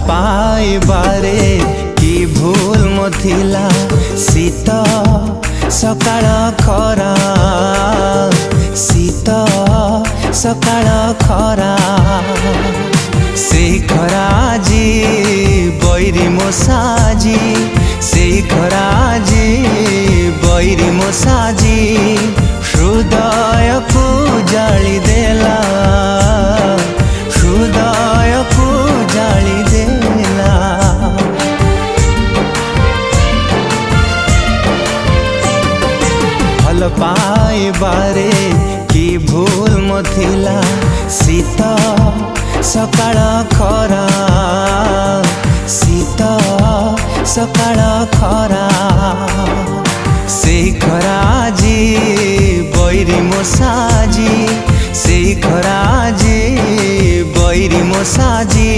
पाइबारे कि भूल मोथिला शीत सकाळ खरा शीत सकाळ खरा से खराजी बैरी मोसाजी से खराजी बैरी मोसाजी हृदय को जाली देला हृदय को जाली देला। भल पाइबारे कि भूल मोथिला शीत सकाळ खरा शीत सकाळ खरा से खराजी बैरी मोसाजी से खराजी बैरी मोसाजी